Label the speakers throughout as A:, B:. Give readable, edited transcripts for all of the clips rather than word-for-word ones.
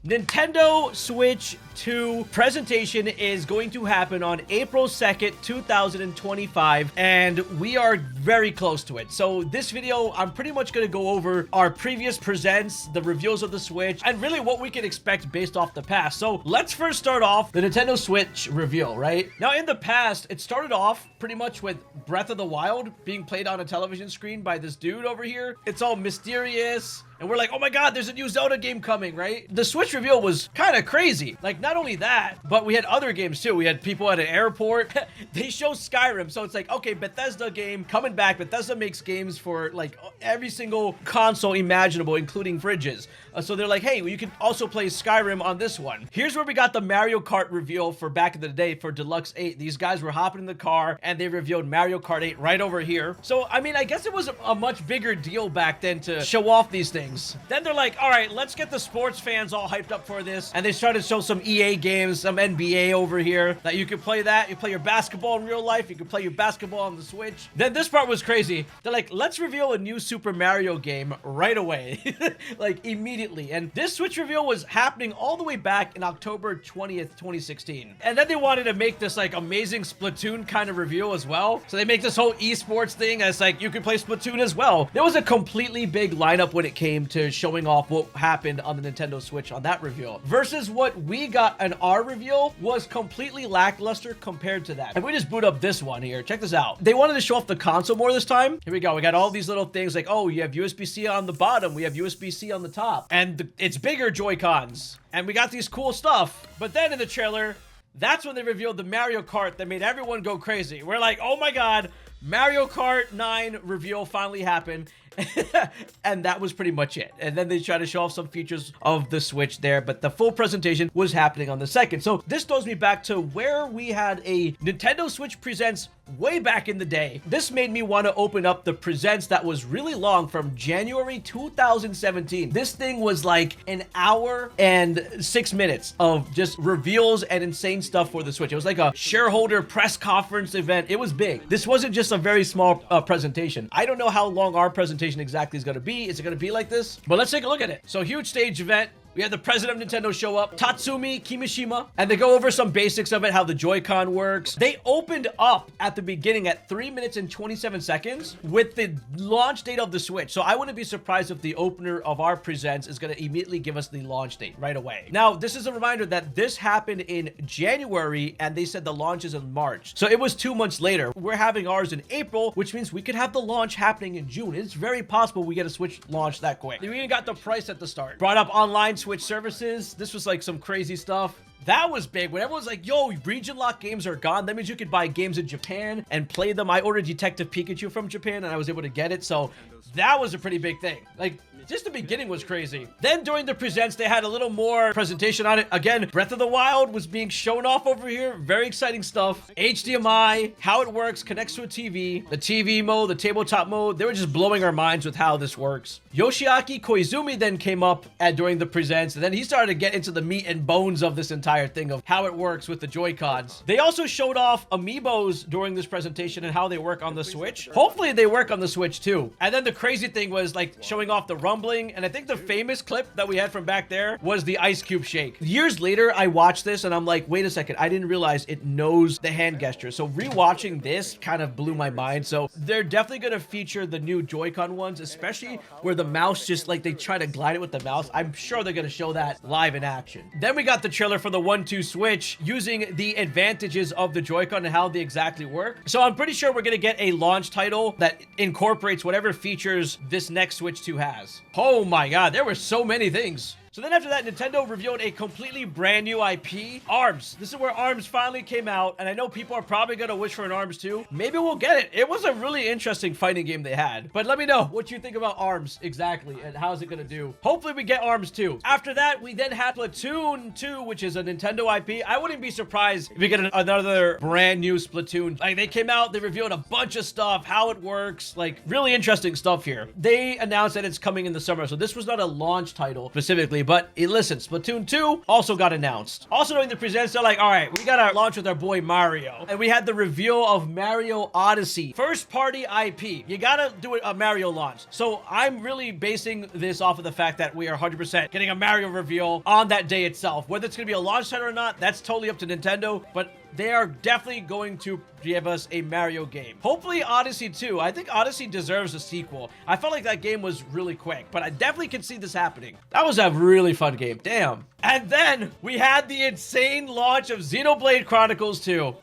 A: Nintendo Switch 2 presentation is going to happen on April 2nd, 2025, and we are very close to it. So this video, I'm pretty much going to go over our previous presents, the reveals of the Switch, and really what we can expect based off the past. So let's first start off the Nintendo Switch reveal, right? Now, in the past, it started off pretty much with Breath of the Wild being played on a television screen by this dude over here. It's all mysterious. And we're like, oh my god, there's a new Zelda game coming, right? The Switch reveal was kind of crazy. Like, not only that, but we had other games too. We had people at an airport. They show Skyrim. So it's like, okay, Bethesda game coming back. Bethesda makes games for like every single console imaginable, including fridges. So they're like, hey, well, you can also play Skyrim on this one. Here's where we got the Mario Kart reveal for back in the day for Deluxe 8. These guys were hopping in the car and they revealed Mario Kart 8 right over here. So, I mean, I guess it was a much bigger deal back then to show off these things. Then they're like, all right, let's get the sports fans all hyped up for this. And they started to show some EA games, some NBA over here that you can play that. You play your basketball in real life. You can play your basketball on the Switch. Then this part was crazy. They're like, let's reveal a new Super Mario game right away. Like immediately. And this Switch reveal was happening all the way back in October 20th, 2016. And then they wanted to make this like amazing Splatoon kind of reveal as well. So they make this whole esports thing as like, you can play Splatoon as well. There was a completely big lineup when it came to showing off what happened on the Nintendo Switch on that reveal. Versus what we got in our reveal was completely lackluster compared to that. And we just boot up this one here. Check this out. They wanted to show off the console more this time. Here we go. We got all these little things like, oh, you have USB-C on the bottom. We have USB-C on the top. And it's bigger Joy-Cons. And we got these cool stuff. But then in the trailer, that's when they revealed the Mario Kart that made everyone go crazy. We're like, oh my god, Mario Kart 9 reveal finally happened. And that was pretty much it. And then they try to show off some features of the Switch there, but the full presentation was happening on the 2nd. So this throws me back to where we had a Nintendo Switch Presents way back in the day. This made me want to open up the Presents that was really long from January 2017. This thing was like an hour and 6 minutes of just reveals and insane stuff for the Switch. It was like a shareholder press conference event. It was big. This wasn't just a very small presentation. I don't know how long our presentation exactly is going to be. Is it going to be like this? But let's take a look at it. So huge stage event. We had the president of Nintendo show up, Tatsumi Kimishima, and they go over some basics of it, how the Joy-Con works. They opened up at the beginning at 3 minutes and 27 seconds with the launch date of the Switch. So I wouldn't be surprised if the opener of our Presents is going to immediately give us the launch date right away. Now, this is a reminder that this happened in January, and they said the launch is in March. So it was 2 months later. We're having ours in April, which means we could have the launch happening in June. It's very possible we get a Switch launch that quick. We even got the price at the start. Brought up online Switch services. This was like some crazy stuff. That was big when everyone's like, yo, region lock games are gone. That means you could buy games in Japan and play them. I ordered Detective Pikachu from Japan and I was able to get it. So that was a pretty big thing. Like, just the beginning was crazy. Then during the Presents, they had a little more presentation on it. Again, Breath of the Wild was being shown off over here. Very exciting stuff. HDMI, how it works, connects to a TV, the TV mode, the tabletop mode. They were just blowing our minds with how this works. Yoshiaki Koizumi then came up during the Presents, and then he started to get into the meat and bones of this entire thing of how it works with the Joy-Cons. They also showed off amiibos during this presentation and how they work on the Switch. Hopefully they work on the Switch too. And then the crazy thing was like showing off the rumbling, and I think the famous clip that we had from back there was the ice cube shake. Years later, I watched this and I'm like, wait a second, I didn't realize it knows the hand gesture. So rewatching this kind of blew my mind. So they're definitely going to feature the new Joy-Con ones, especially where the mouse just like they try to glide it with the mouse. I'm sure they're going to show that live in action. Then we got the trailer for the 1-2 Switch using the advantages of the Joy-Con and how they exactly work. So I'm pretty sure we're going to get a launch title that incorporates whatever features this next Switch 2 has. Oh my god, there were so many things. So then after that, Nintendo revealed a completely brand new IP, ARMS. This is where ARMS finally came out, and I know people are probably going to wish for an ARMS 2. Maybe we'll get it. It was a really interesting fighting game they had. But let me know what you think about ARMS exactly, and how's it going to do. Hopefully we get ARMS 2. After that, we then had Splatoon 2, which is a Nintendo IP. I wouldn't be surprised if we get another brand new Splatoon. Like, they came out, they revealed a bunch of stuff, how it works, like, really interesting stuff here. They announced that it's coming in the summer, so this was not a launch title specifically, But listen, Splatoon 2 also got announced. Also during the presents, they're like, all right, we gotta launch with our boy Mario. And we had the reveal of Mario Odyssey. First party IP. You gotta do a Mario launch. So I'm really basing this off of the fact that we are 100% getting a Mario reveal on that day itself. Whether it's gonna be a launch title or not, that's totally up to Nintendo. But they are definitely going to give us a Mario game. Hopefully Odyssey 2. I think Odyssey deserves a sequel. I felt like that game was really quick, but I definitely can see this happening. That was a really fun game. Damn. And then we had the insane launch of Xenoblade Chronicles 2.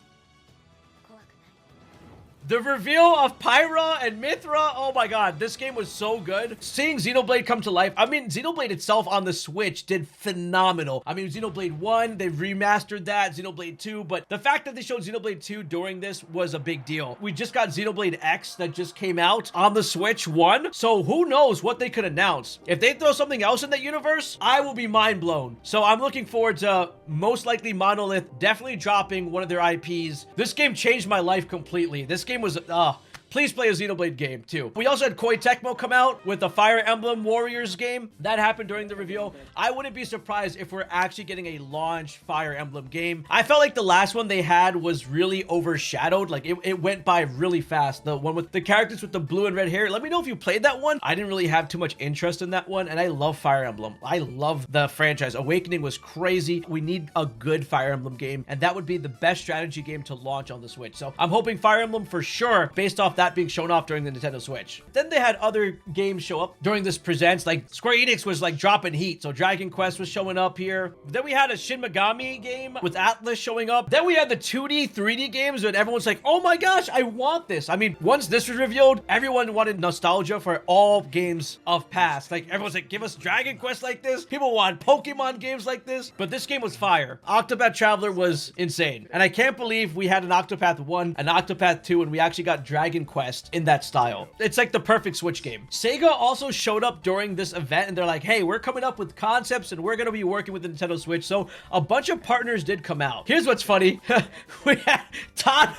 A: The reveal of Pyra and Mythra, oh my god, this game was so good. Seeing Xenoblade come to life, I mean, Xenoblade itself on the Switch did phenomenal. I mean, Xenoblade 1, they remastered that, Xenoblade 2, but the fact that they showed Xenoblade 2 during this was a big deal. We just got Xenoblade X that just came out on the Switch 1, so who knows what they could announce. If they throw something else in that universe, I will be mind blown. So I'm looking forward to most likely Monolith definitely dropping one of their IPs. This game changed my life completely. This game was please play a Xenoblade game too. We also had Koei Tecmo come out with the Fire Emblem Warriors game. That happened during the reveal. I wouldn't be surprised if we're actually getting a launch Fire Emblem game. I felt like the last one they had was really overshadowed. Like it went by really fast. The one with the characters with the blue and red hair. Let me know if you played that one. I didn't really have too much interest in that one, and I love Fire Emblem. I love the franchise. Awakening was crazy. We need a good Fire Emblem game, and that would be the best strategy game to launch on the Switch. So I'm hoping Fire Emblem for sure, based off that being shown off during the Nintendo Switch. Then they had other games show up during this presents, like Square Enix was like dropping heat. So Dragon Quest was showing up here. Then we had a Shin Megami game with Atlas showing up. Then we had the 2D, 3D games, and everyone's like, oh my gosh, I want this. I mean, once this was revealed, everyone wanted nostalgia for all games of past. Like everyone's like, give us Dragon Quest like this. People want Pokemon games like this. But this game was fire. Octopath Traveler was insane. And I can't believe we had an Octopath 1, an Octopath 2, and we actually got Dragon Quest in that style. It's like the perfect Switch game. Sega also showed up during this event, and they're like, hey, we're coming up with concepts and we're going to be working with the Nintendo Switch. So a bunch of partners did come out. Here's what's funny. We had Todd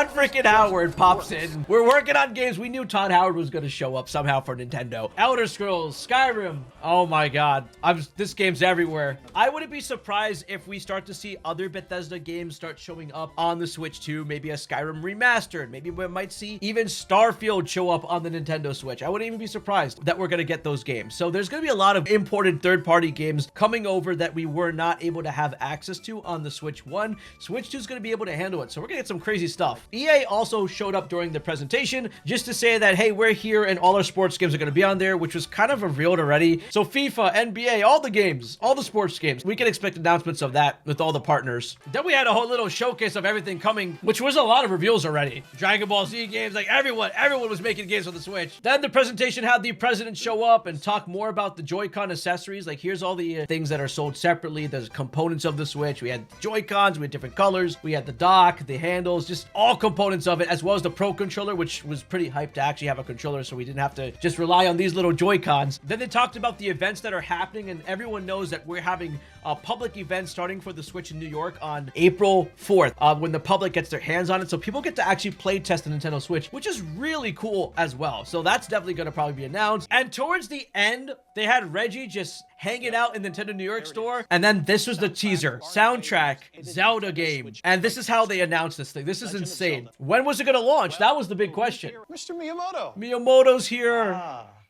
A: freaking Howard pops in. We're working on games. We knew Todd Howard was going to show up somehow for Nintendo. Elder Scrolls, Skyrim. Oh my god. This game's everywhere. I wouldn't be surprised if we start to see other Bethesda games start showing up on the Switch too. Maybe a Skyrim remastered. Maybe we might see even Starfield show up on the Nintendo Switch. I wouldn't even be surprised that we're going to get those games. So there's going to be a lot of imported third-party games coming over that we were not able to have access to on the Switch 1. Switch 2 is going to be able to handle it. So we're going to get some crazy stuff. EA also showed up during the presentation just to say that, hey, we're here and all our sports games are going to be on there, which was kind of revealed already. So FIFA, NBA, all the games, all the sports games, we can expect announcements of that with all the partners. Then we had a whole little showcase of everything coming, which was a lot of reveals already. Dragon Ball Z games, like everyone was making games on the Switch. Then the presentation had the president show up and talk more about the Joy-Con accessories. Like here's all the things that are sold separately. There's components of the Switch. We had Joy-Cons, we had different colors. We had the dock, the handles, just all components of it, as well as the Pro Controller, which was pretty hyped to actually have a controller, so we didn't have to just rely on these little Joy-Cons. Then they talked about the events that are happening, and everyone knows that we're having a public event starting for the Switch in New York on April 4th, when the public gets their hands on it, so people get to actually play test the Nintendo Switch, which is really cool as well. So that's definitely going to probably be announced. And towards the end, they had Reggie just hanging out in the Nintendo New York store, and then this was the teaser soundtrack Zelda game, and this is how they announced this thing. This is insane. When was it going to launch? That was the big question.
B: Mr. Miyamoto.
A: Miyamoto's here.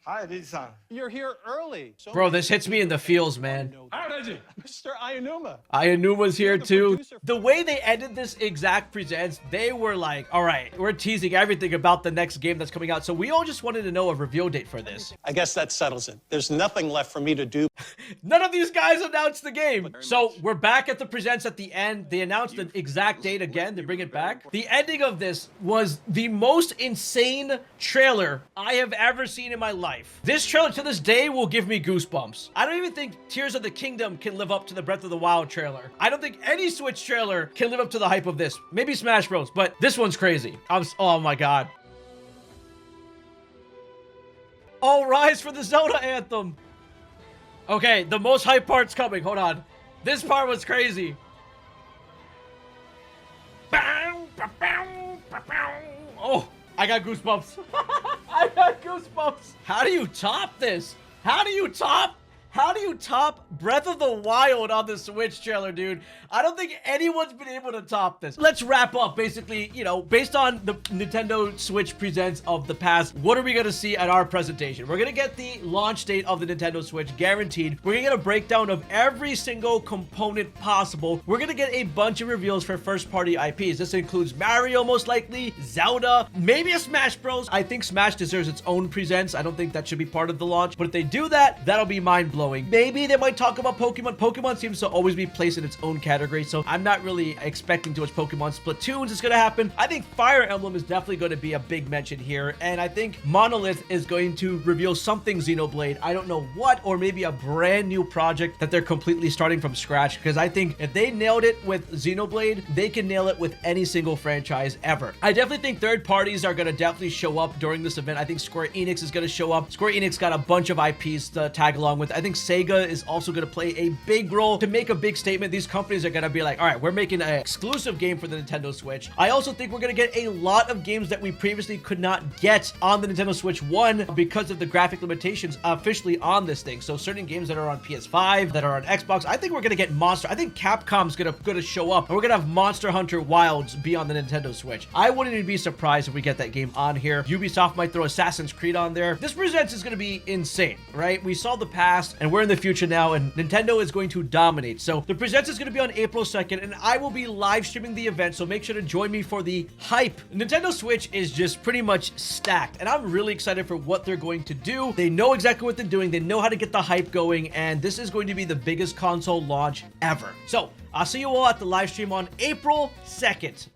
B: Hi, Reggie-san. You're here early.
A: Bro, this hits me in the feels, man.
B: Hi, Reggie. Mr. Ayanuma.
A: Ayanuma's here too. The way they ended this exact presents, they were like, all right, we're teasing everything about the next game that's coming out. So we all just wanted to know a reveal date for this.
B: I guess that settles it. There's nothing left for me to do.
A: None of these guys announced the game. So we're back at the presents at the end. They announced the exact date again. They bring it back. The ending of this was the most insane trailer I have ever seen in my life. This trailer to this day will give me goosebumps. I don't even think Tears of the Kingdom can live up to the Breath of the Wild trailer. I don't think any Switch trailer can live up to the hype of this. Maybe Smash Bros, but this one's crazy. Oh my god. All rise for the Zelda anthem. Okay, the most hype part's coming. Hold on. This part was crazy. Oh, I got goosebumps. I got goosebumps. How do you top this? How do you top How do you top Breath of the Wild on the Switch trailer, dude? I don't think anyone's been able to top this. Let's wrap up, basically, you know, based on the Nintendo Switch Presents of the past, what are we going to see at our presentation? We're going to get the launch date of the Nintendo Switch, guaranteed. We're going to get a breakdown of every single component possible. We're going to get a bunch of reveals for first-party IPs. This includes Mario, most likely, Zelda, maybe a Smash Bros. I think Smash deserves its own Presents. I don't think that should be part of the launch, but if they do that, that'll be mind-blowing. Maybe they might talk about Pokemon. Pokemon seems to always be placed in its own category, so I'm not really expecting too much Pokemon. Splatoons is going to happen. I think Fire Emblem is definitely going to be a big mention here, and I think Monolith is going to reveal something Xenoblade. I don't know what, or maybe a brand new project that they're completely starting from scratch, because I think if they nailed it with Xenoblade, they can nail it with any single franchise ever. I definitely think third parties are going to definitely show up during this event. I think Square Enix is going to show up. Square Enix got a bunch of IPs to tag along with. I think Sega is also going to play a big role to make a big statement. These companies are going to be like, all right, we're making an exclusive game for the Nintendo Switch. I also think we're going to get a lot of games that we previously could not get on the Nintendo Switch 1 because of the graphic limitations officially on this thing. So certain games that are on PS5, that are on Xbox, I think we're going to get Monster. I think Capcom's going to show up, and we're going to have Monster Hunter Wilds be on the Nintendo Switch. I wouldn't even be surprised if we get that game on here. Ubisoft might throw Assassin's Creed on there. This Presents is going to be insane, right? We saw the past, and we're in the future now, and Nintendo is going to dominate. So the Presents is going to be on April 2nd, and I will be live streaming the event, so make sure to join me for the hype. Nintendo Switch is just pretty much stacked, and I'm really excited for what they're going to do. They know exactly what they're doing. They know how to get the hype going, and this is going to be the biggest console launch ever. So I'll see you all at the live stream on April 2nd.